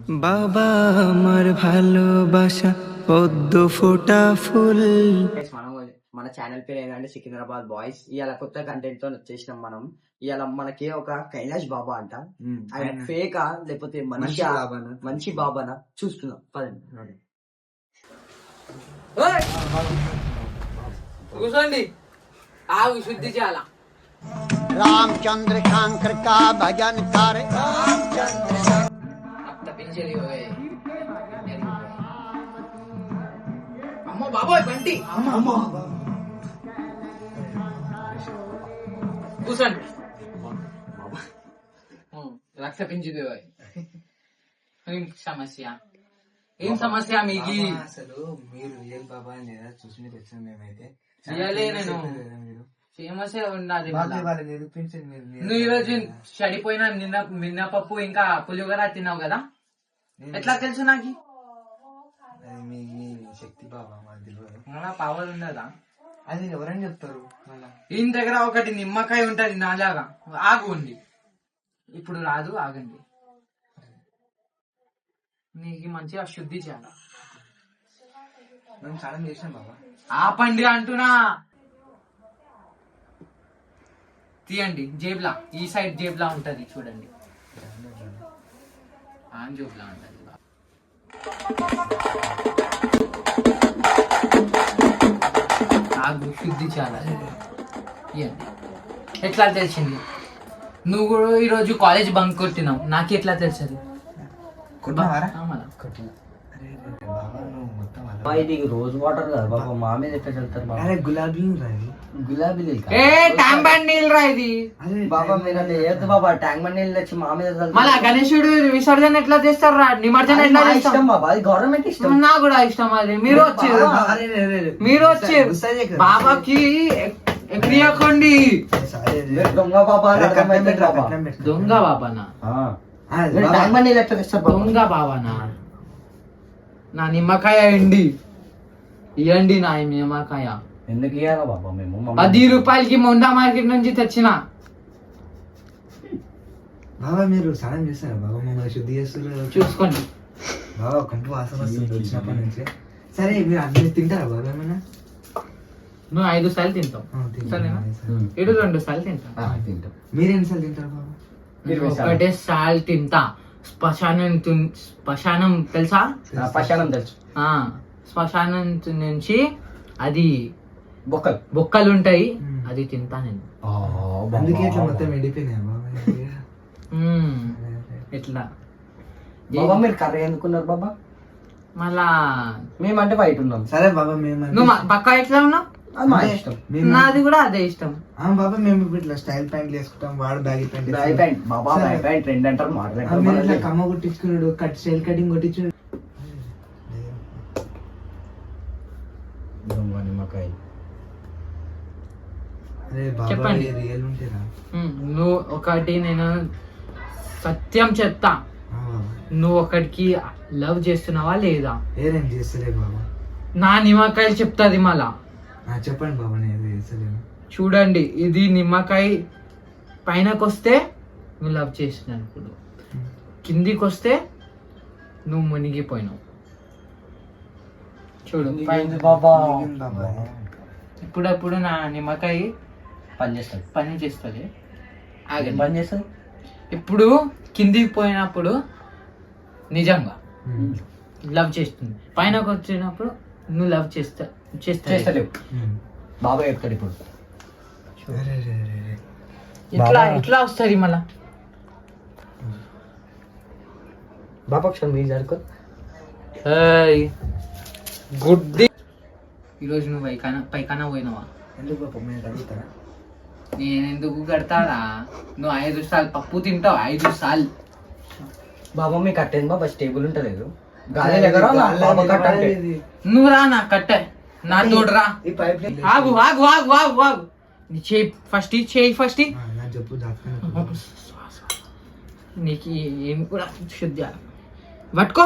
বাবা আমার ভালোবাসা পদ্ম ফোটা ফুল। మనం మన ఛానల్ పేరు ఏంటంటే సికింద్రాబాద్ బాయ్స్. ఇవాళ కొత్త కంటెంట్ తో వచ్చేసినాం మనం. ఇవాళ మనకి ఒక కైలాష్ బాబా అంట, ఆయన ఫేకా లేకపోతే మంచి బాబానా చూస్తున్నాం పదండి. కూర్చోండి, ఆగు శుద్ధి చేయాలా. रामचंद्र कांकर का भजन कर తప్పించేది అమ్మ బాబోయ్ బంటి, కూర్చోండి. రక్త పించింది. ఏం సమస్య? ఏం సమస్య మీకు? అసలు మీరు రియల్ బాబా లేదా చూసి వచ్చాం మేమైతే. నేను ఫేమస్ ఉండాలి. నిరూపించండి మీరు. నువ్వు ఈరోజు చెడిపోయిన మిన్నపప్పు ఇంకా పులిహోర తిన్నావు కదా, ఎట్లా తెలుసు నాకు? అది మీ శక్తి బాబా, మాకు తెలియదు. మన పవర్ ఉన్నదా? అది ఎవరని చెప్తారు? ఈయన దగ్గర ఒకటి నిమ్మకాయ ఉంటది నాలాగా, ఆగుండి. ఇప్పుడు రాదు, ఆగండి. నీకు మంచిగా శుద్ధి చేయాలి. మేము స్నానం చేసినాం బాబా. ఆపండి అంటున్నా. తీయండి. జేబులా, ఈ సైడ్ జేబులా ఉంటది చూడండి. ఆ జేబులా ఉంటది. ఆగు, శుద్ధి చేయాలి. ఇవ్వండి. ఎట్లా తెలిసింది? నువ్వు కూడా ఈరోజు కాలేజ్ బంక్ కొట్టినావు, నాకు ఎట్లా తెలుసది? ఇది రోజ్ వాటర్ కదా బాబా, మా మీద ఎట్లా చల్లుతారు? గులాబీ గులాబీ ఏ ట్యాంక్ బండ్ నీళ్ళు రా ఇది. బాబా మీరు అంటే ఏది బాబా, ట్యాంక్ బండ్ నీళ్ళు తెచ్చి మా మీద మళ్ళా గణేశుడు విసర్జన ఎట్లా చేస్తారు రా? నిమజ్జనం ఎట్లా ఇష్టం చేస్తాం బాబా, అది గవర్నమెంట్ ఇష్టం. నాకు కూడా ఇష్టం. అది మీరు వచ్చారు బాబాకి ఎక్కియకండి. దొంగ బాబా, దొంగ బాబానా? ట్యాంక్ బండ్ నీళ్ళు ఎట్లా తెస్తారు? దొంగ బాబానా? నా నిమ్మకాయ ఎండి ఇవ్వండి. నా నిమ్మకాయ ఎందుకు ఇయ్యాలా బాబా? మేము 10 రూపాయలకి మొండా మార్కెట్ నుంచి తెచ్చిన. బాబా మీరు స్నానం చేస్తారా బాబా? మమ్మల్ని శుద్ధి చేస్తారు చూసుకోండి. బాబా కంటి వాసన వస్తుంది వచ్చినప్పటి నుంచి. సరే మీరు అన్ని తింటారా బాబా? ఏమన్నా నువ్వు 5 సార్లు తింటావు సరేనా? 2 సార్లు తింటావు. మీరు ఎన్నిసార్లు తింటారు బాబా? ఒకటే సార్లు తింటా. శ్మశానం తెలుసా? పశానం తెలుసు. శ్మశానం నుంచి అది బొక్కలు ఉంటాయి, అది తింటా నేను. అందుకే ఇట్లా మొత్తం ఎండిపోయినాయి బాబా. ఎట్లా బాబా మీరు కర్రీ ఎందుకున్నారు బాబా? మళ్ళా మేమంటే బయట ఉన్నాం. సరే బాబా మేము నువ్వు పక్కా ఎట్లా ఉన్నావు? అది మా ఇష్టం. నాది కూడా అదే ఇష్టం. బాబా మేము ఇట్లా స్టైల్ ప్యాంట్లు వేసుకుంటాం, వాడు బ్యాగీ ప్యాంట్. బ్యాగీ ప్యాంట్ బాబా, బ్యాగీ ప్యాంట్ ట్రెండ్ అంటారు. ఇట్లా కమ్మ కొట్టించుకున్నాడు, స్టైల్ కటింగ్ కొట్టించున్నాడు. నిమ్మకాయ చెప్పండి. రియల్ ఉంటేరా? నువ్వు ఒకటి నేను సత్యం చెప్తా, నువ్వు ఒకటికి లవ్ చేస్తున్నావా లేదా? ఏరేం చేస్తలే బాబా. నా నిమ్మకాయలు చెప్తాది మళ్ళా. చెప్పండి బాబా, నేను చేస్తలేను. చూడండి, ఇది నిమ్మకాయ పైనకి వస్తే నువ్వు లవ్ చేస్తున్నావు, ఇప్పుడు కిందికి వస్తే నువ్వు మునిగిపోయినావు. చూడు బాబా. ఇప్పుడప్పుడు నా నిమ్మకాయ పని చేస్తుంది. పని చేస్తుంది. ఇప్పుడు కిందికి పోయినప్పుడు నిజంగా లవ్ చేస్తుంది, పైనకి వచ్చినప్పుడు నువ్వు లవ్ చేస్తలేవు. బాబా చెప్తాడు ఇప్పుడు. ఇట్లా వస్తుంది మళ్ళా. బాబా ఒకసారి మీరు జరుకో. గుడ్డి, ఈరోజు నువ్వు పైకానా పోయినావా? ఎందుకు బాబా మీరు అడుగుతారా? నేను ఎందుకు కడతారా? నువ్వు 5 సార్లు పప్పు తింటావు, 5 సార్లు. బాబా మీకు కట్టేది బాబా, స్టేబుల్ ఉంటలేదు. నువ్వు రా, నా కట్టే నా తోడు రా. ఆగు ఆగు ఆగు ఆగు ఆగు. నీ చేయి ఫస్ట్, చెప్పు. నీకు ఏం కూడా శుద్ధి పట్టుకో,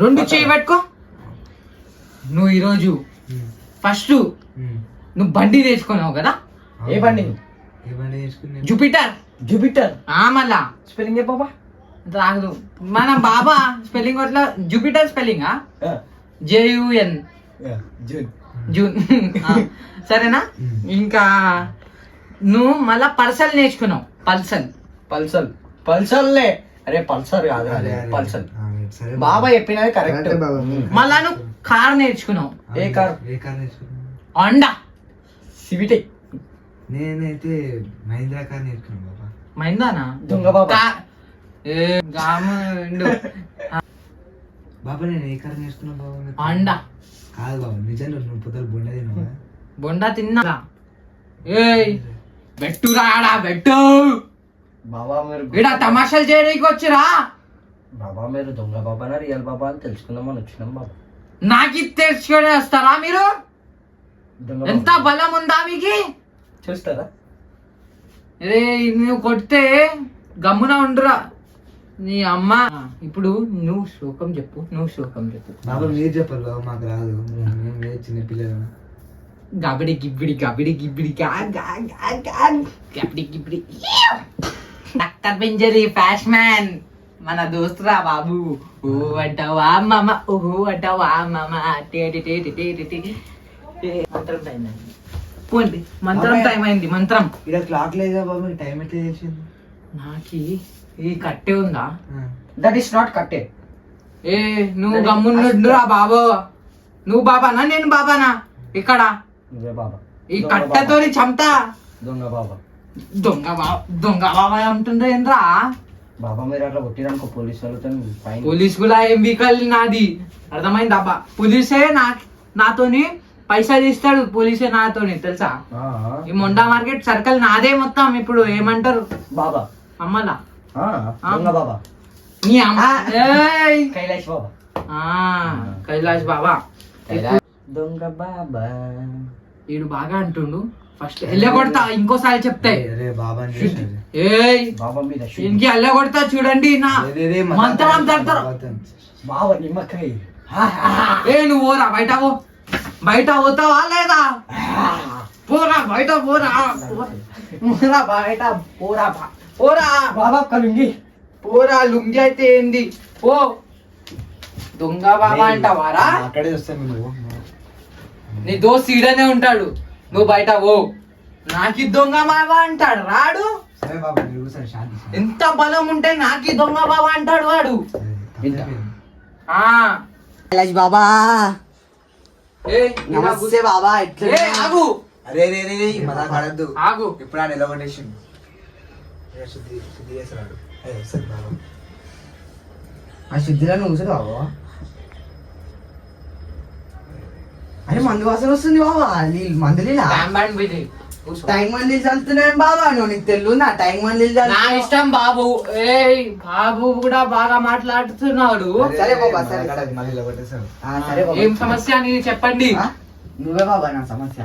2 చేయి పట్టుకో. నువ్వు ఈరోజు ఫస్ట్ నువ్వు బండి తెచ్చుకున్నావు కదా? ఏ బండి? ఏ బండి తెచ్చుకున్నా? జూపిటర్. జూపిటర్. మళ్ళా స్పెల్లింగ్ చెప్పబ్బా. రాదు. మన బాబా స్పెల్లింగ్ అట్లా జూపిటర్ స్పెల్లింగ్ JUN జూన్. సరేనా? ఇంకా నువ్వు మళ్ళా పల్సల్ నేర్చుకున్నావు. పల్సల్లే. అరే పల్సర్ కాదు, పల్సల్. బాబా చెప్పినది కరెక్ట్. మళ్ళా నువ్వు కార్ నేర్చుకున్నావు. ఏ కార్? Honda CVT. నేనైతే మహీంద్రా కార్ నేర్చుకున్నాను బాబా. మహీంద్రానా? దొంగ బాబా. బాబా నేను ఏ కార్ నేర్చుకున్నా బాబా? హోండా కాదు బాబా, నిజంగా నువ్వు పొద్దులు బొండ తిన్నావా? బొండా తిన్నా. ఏయ్ బెట్టు రాడా బెట్టు. బాబా మీరు ఈడ తమాషాలు చేయడానికి వచ్చిరా? బాబా మీరు దొంగ బాబానా రియల్ బాబా అని తెలుసుకుందామని వచ్చినాం బాబా. నాకు తెలుసుకొని వస్తారా మీరు? దొంగ ఎంత బలం ఉందా మీకు? చూస్తారా? రే నువ్వు కొడితే గమ్మున ఉండురా నీ అమ్మ. ఇప్పుడు నువ్వు శ్లోకం చెప్పు. బాబా మీరు చెప్పాలి బాబా, మాకు రాదు. మేము చిన్న పిల్లలు. గబడి గిబ్బిడి గబడి గిబ్బిడి డాక్టర్ బెంజరీ ఫ్యాష్ మ్యాన్ మన దోస్తురా బాబు. ఓ అంటావా మామ, ఓహో అంటావా మామ. మంత్రం టైం అయింది. పోండి, మంత్రం టైం అయింది. మంత్రం ఇక్కడ క్లాక్ లేదా బాబా? టైం ఎట్లా చేసింది? నాకి ఈ కట్టే ఉందా? దట్ ఈస్ నాట్ కట్టే. ఏ నువ్వు గమ్మునురా బాబు. నువ్వు బాబానా నేను బాబానా? ఇక్కడ నువ్వే బాబా. ఈ కట్టెతో చంపుతా. దొంగ బాబా. దొంగ బాబా అంటుండ్రు ఏంద్రా? బాబా మీరు అట్లా కొట్టిరనుకో పోలీసు వాళ్ళతో ఫైన్. పోలీస్ కూడా ఏం వీకల్ నాది, అర్థమైంది అబ్బా. పోలీసే నాతోని పైసలు ఇస్తాడు. పోలీసే నాతోని తెలుసా? ఈ మొండా మార్కెట్ సర్కిల్ నాదే మొత్తం. ఇప్పుడు ఏమంటారు బాబా? అమ్మలా దొంగ బాబా. నీ అమ్మ. ఏయ్! కైలాష్ బాబా. కైలాష్ బాబా. దొంగ బాబా. వీడు బాగా అంటుండు. ఫస్ట్ ఎల్ల కొడతా, ఇంకోసారి చెప్తే. ఏయ్ బాబా మీద ఇంకి ఎల్ల కొడతా చూడండి. నా మంత్రం తడతారు బాబా. నిమ్మకాయ. ఏ నువ్వు పోరా బయట. బయట పోతావా లేదా? పోరా బయట. పోరా బయట. పోరా బాబా లుంగి. పోరా. లుంగి అయితే ఏంది? పో. దొంగ బాబా అంటావారా? అక్కడే వస్తాను నువ్వు. నీ దోస్త్ ఈడనే ఉంటాడు, నువ్వు బయట పో. నాకి దొంగ బాబా అంటాడు రాడు. సరే బాబా మీరు కూర్చోండి, శాంతి. ఎంత బలం ఉంటే నాకి దొంగ బాబా అంటాడు వాడు. కైలాష్ బాబా. ఏయ్, నమస్తే బాబా. ఏయ్, ఆగు. అరే రే రే మదా పడద్దు. ఆగు. ఇప్పుడు ఆయన ఎలా కొట్టేసిండు? శుద్ధి చేస్తున్నాడు. సరే బాబా. ఆ శుద్ధిలో నువ్వు కూర్చో బాబా. అరే మందు వాసన వస్తుంది బాబా. మందులేనా? సాంబాన్ బిది. టైం మందిలు చల్లుతున్నాను బాబా. నువ్వు నీకు తెలుసు నా టైం మందిలు నా ఇష్టం బాబు. ఏయ్ బాబు కూడా బాగా మాట్లాడుతున్నాడు. సరే బాబా, సరే. మళ్ళీ ఇలా కొట్టేశాడు. సరే బాబా. ఏం సమస్య అని చెప్పండి. నువ్వే బాబా నా సమస్య.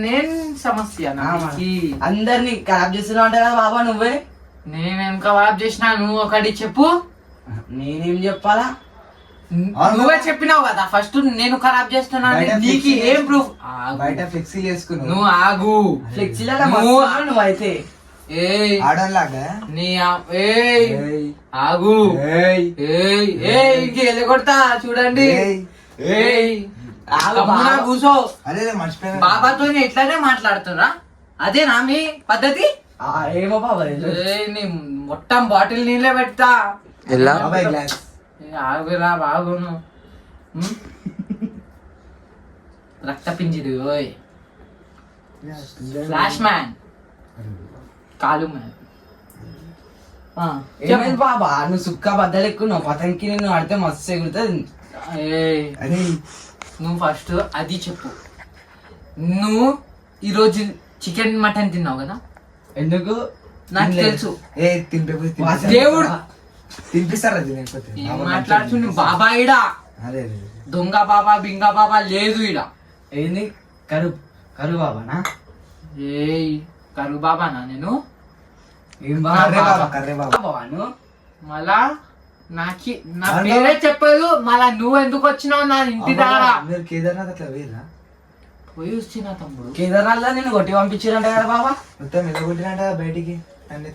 నేను సమస్య నాకి. అందరినీ ఖరాబ్ చేస్తున్నావు అంటే కదా బాబా నువ్వే. నేనేం కవాబ్ చేసినా? నువ్వు ఒకటి చెప్పు. నేనేం చెప్పాలా? నువ్వే చెప్పినావు కదా ఫస్ట్ నేను ఖరాబ్ చేస్తున్నాను. నీకు ఏం ప్రూఫ్? బయట ఫ్లెక్సీ వేసుకున్నావు. నువ్వు ఆగు. ఫ్లెక్సీలో నువ్వు- నువ్వైతే ఏయ్ ఆడలాగా. నీ ఏయ్ ఆగు. ఏయ్ ఏయ్ ఏయ్ ఇంక ఎల్లగొడతా చూడండి. ఏయ్ గమ్మున కూసో. అరే మర్చిపోయినా. బాబాతో ఎట్లానే మాట్లాడుతున్నా? అదేనా మీ పద్ధతి? ఏమో బాబా. ఏయ్ నీ మొత్తం బాటిల్ నీళ్ళే పెడతా. బాబాయ్ గ్లాస్. ఆగురా బాగును. రక్త పింజిది. ఓయ్ ఫ్లాష్ మ్యాన్, కాలు మ్యాన్. ఏమైంది బాబా? నువ్వు సుక్క బద్దలు ఎక్కువ. నువ్వు పతంకి నిన్ను ఆడితే మస్తు ఎగురుతుంది. అరే నువ్వు ఫస్ట్ అది చెప్పు. నువ్వు ఈరోజు చికెన్ మటన్ తిన్నావు కదా? ఎందుకు? నాకు తెలుసు. ఏ తినిపి దేవుడు తినిపిస్తారా తినకపోతే? ఏం మాట్లాడుతుంది బాబా? ఈడ అరే దొంగ బాబా బింగ బాబా లేదు ఈడ. ఏంది? కరు బాబానా? ఏయ్ కరు బాబానా నేను? ఏం కర్రే బాబా, బాబా? కర్రే బాబా. బాబాను మళ్ళా నాకి నా పేరే చెప్పదు. మళ్ళా నువ్వు ఎందుకు వచ్చినావు నా ఇంటి దగ్గర? మీరు కేదార్నాథ్ అట్లా వేరా? పోయి వచ్చిన తమ్ముడు. కేదార్నాథ్ లో నేను కొట్టి పంపించారంట కదా బాబా. మొత్తం ఎలా కొట్టినంట బయటికి? తండ్రి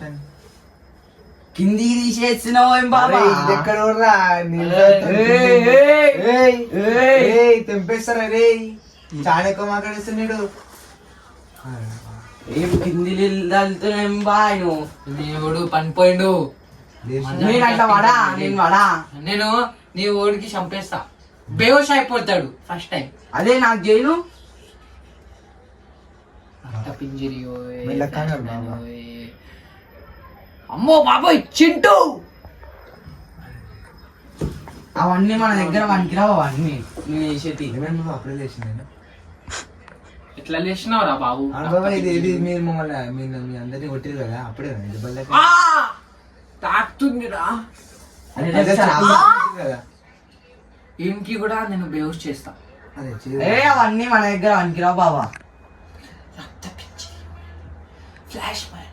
కిందికి తీసేస్తున్నావు ఏం బాబా అరే, ఇది ఎక్కడ ఊర్రా? తెంపేస్తారా రే? చాలా ఎక్కువ మాట్లాడేస్తున్నాడు. ఏం కింది వెళ్తున్నాం బా నువ్వు దేవుడు పనిపోయిండు. నేను అట్లా వడా నేను వడా నేను నీ ఓడికి చంపేస్తా. బేహోష్ అయిపోతాడు ఫస్ట్ టైం. అదే నాకు జైలు పింజరి మెల్లకన్నాడు బాబా. అమ్మో బాబోయ్ చింటూ. అవన్నీ మన దగ్గర వనికిరావు అవన్నీ నేను వేసేటి ఏమేమి అప్పుడే చేసింది ఎట్లా లేచినావురా బాబు? బాబా. ఇది మీరు మమ్మల్ని మీ అందరినీ కొట్టిరు కదా అప్పుడే ఇది బల్లకి. ఆ! తాకుతుందిరా. అదే అదే తెలుసా? కొట్టిరు కదా. ఇంకి కూడా నేను బేహోష్ చేస్తా. అదే ఏ అవన్నీ మన దగ్గర వనికిరావు బాబా రక్త పిచ్చి ఫ్లాష్ మ్యాన్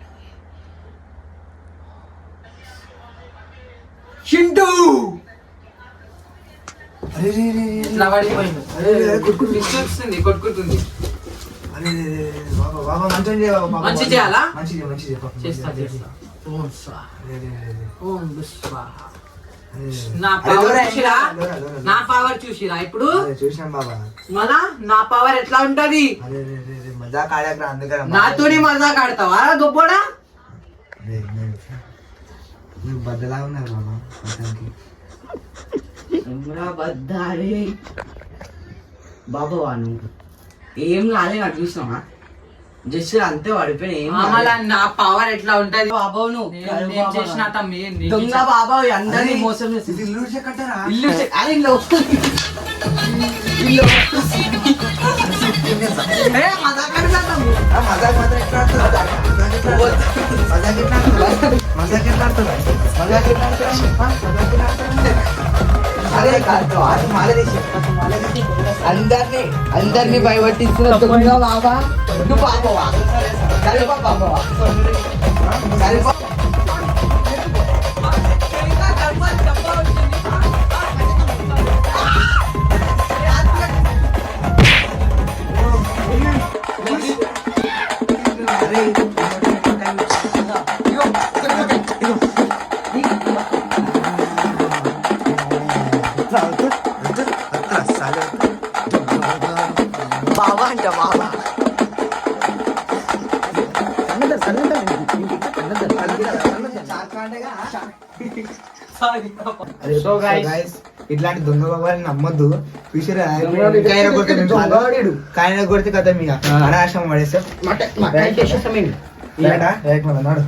చింటూ అరే రే రే రే. ఇట్లా పడిపోయింది. అరే రే, కొట్టుకుంటుంది. విసుగుతుంది, కొట్టుకుంటుంది. అరే రే రే రే. బాబా బాబా మంచిగా చేయ బాబా, బాబా. మంచి చేయాలా? మంచిది మంచిది పాపం. చేస్తా చేస్తా. ఓం స్వాహ అరే రే రే రే. ఓం విస్వాహ. అరే రే రే. నా అరే పవర్ లోరా, చూసిరా? LoRa, LoRa. నా పవర్ చూసిరా ఇప్పుడు? అరే చూసినాం బాబా. మళ్ళా నా పవర్ ఎట్లా ఉంటది? అరే రే రే రే. మజాక్ ఆడాకరా అందుకని నాతోని మజాక్ ఆడతావా గొప్పోడా? అరే, నువ్వు బద్దలా ఉన్నారు బాబా మొత్తానికి. బద్దాలి బాబా నువ్వు ఏం కాలే నాకు చూసినావా జస్ట్ అంతే పడిపోయిన ఏం మళ్ళా నా పవర్ ఎట్లా ఉంటది? బాబా నువ్వు నేను చేసిన తమ్మి నీకు దొంగ బాబా అందరినీ మోసం చేసి ఇది ఇల్లు కట్టారా? ఇల్లు అరే ఇల్లు ఇల్లు ఏ మజాక్ ఆడుతున్నావు. మజాక్ మాత్రం ఎట్లా ఆడుతుందా? మజాక్ ఎట్లా ఆడుతుందా? మజాక్ ఎట్లా ఆడుతుందా? మజాక్ ఎట్లా ఆడుతుందా? మజాక్ ఎట్లా ఆడుతుందా? అరే కాదు, అది మాలదేశం. అందరినీ భయపట్టించిన దొంగ బాబా నువ్వు బాబోవా సరిపో బాబోవా సరిపో అరే బాబా అంట బాబా So guys, ఇట్లాంటి దొంగ బాబాని నమ్మొద్దు. ఫ్యూచర్ దొంగవాడు కాయన కొడితే కదా మీ అనాశం పడేస్తే చేసేస్తాం నాడు